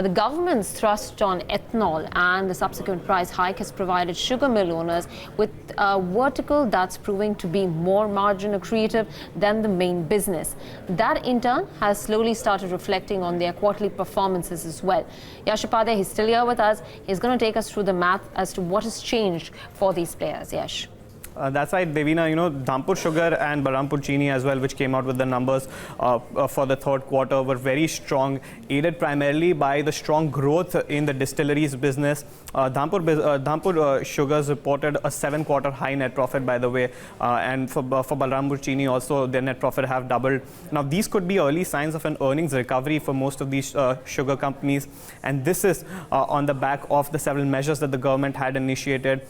The government's thrust on ethanol and the subsequent price hike has provided sugar mill owners with a vertical that's proving to be more margin accretive than the main business. That in turn has slowly started reflecting on their quarterly performances as well. Yash Upadhyaya, he's still here with us. He's going to take us through the math as to what has changed for these players. Yash. That's right, Devina. Dhampur Sugar and Balrampur Chini as well, which came out with the numbers for the third quarter, were very strong, aided primarily by the strong growth in the distilleries business. Dhampur Sugars reported a 7-quarter high net profit, by the way, and for Balrampur Chini also, their net profit have doubled. Now, these could be early signs of an earnings recovery for most of these sugar companies, and this is on the back of the several measures that the government had initiated.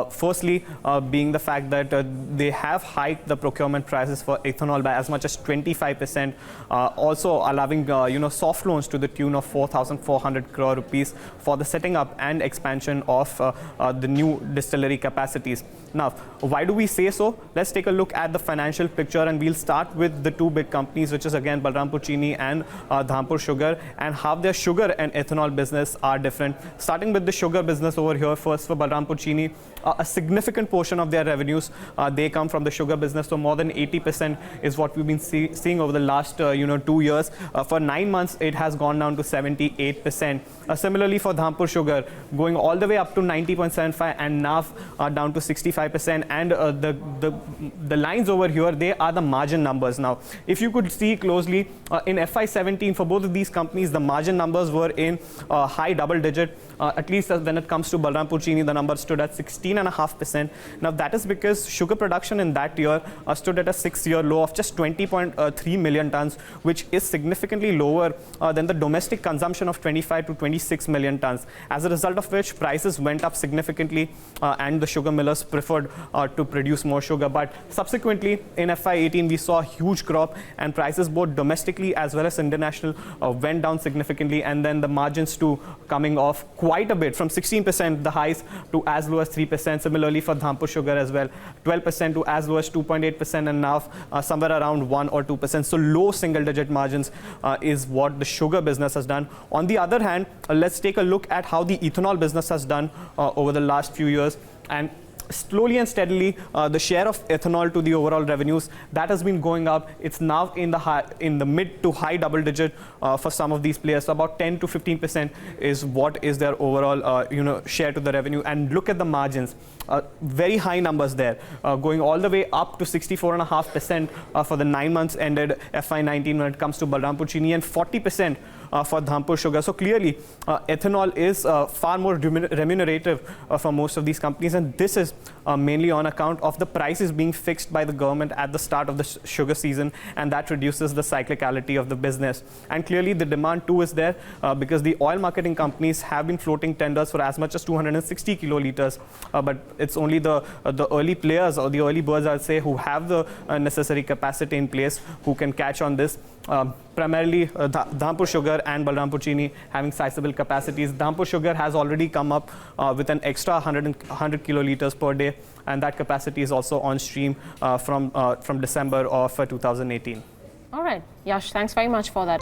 Firstly, being the fact that they have hiked the procurement prices for ethanol by as much as 25%, also allowing soft loans to the tune of 4,400 crore rupees for the setting up and expansion of the new distillery capacities. Now, why do we say so? Let's take a look at the financial picture, and we'll start with the two big companies, which is again Balrampur Chini and Dhampur Sugar, and how their sugar and ethanol business are different. Starting with the sugar business over here, first for Balrampur Chini, a significant portion of their revenues they come from the sugar business, so more than 80% is what we've been seeing over the last 2 years. For 9 months, it has gone down to 78%. Similarly, for Dhampur Sugar, going all the way up to 90.75 and now down to 65%. And the lines over here, they are the margin numbers. Now, if you could see closely, in FY17 for both of these companies, the margin numbers were in high double digit. At least when it comes to Balrampur Chini, the number stood at 16.5%. Now, that is because sugar production in that year stood at a 6-year low of just 20.3 million tons, which is significantly lower than the domestic consumption of 25 to 26 million tons. As a result of which, prices went up significantly and the sugar millers preferred to produce more sugar. But subsequently, in FY18, we saw a huge crop, and prices both domestically as well as international went down significantly, and then the margins too coming off quite a bit, from 16% the highs to as low as 3%. Similarly for Dhampur Sugar as well, 12% to as low as 2.8%, and now somewhere around 1 or 2%. So low single-digit margins is what the sugar business has done. On the other hand, let's take a look at how the ethanol business has done over the last few years. And slowly and steadily, the share of ethanol to the overall revenues, that has been going up. It's now in the mid to high double digit for some of these players. So about 10 to 15% is what is their overall share to the revenue. And look at the margins, very high numbers there, going all the way up to 64.5% for the 9 months ended FY19 when it comes to Balrampur Chini, and 40% for Dhampur Sugar. So clearly, ethanol is far more remunerative for most of these companies, and this is mainly on account of the prices being fixed by the government at the start of the sugar season, and that reduces the cyclicality of the business. And clearly, the demand too is there because the oil marketing companies have been floating tenders for as much as 260 kiloliters, but it's only the early players or the early birds, I'll say, who have the necessary capacity in place who can catch on this. Primarily Dhampur Sugar and Balrampur Chini having sizable capacities. Dhampur Sugar has already come up with an extra 100 kiloliters per day, and that capacity is also on stream from December of 2018. All right, Yash, thanks very much for that.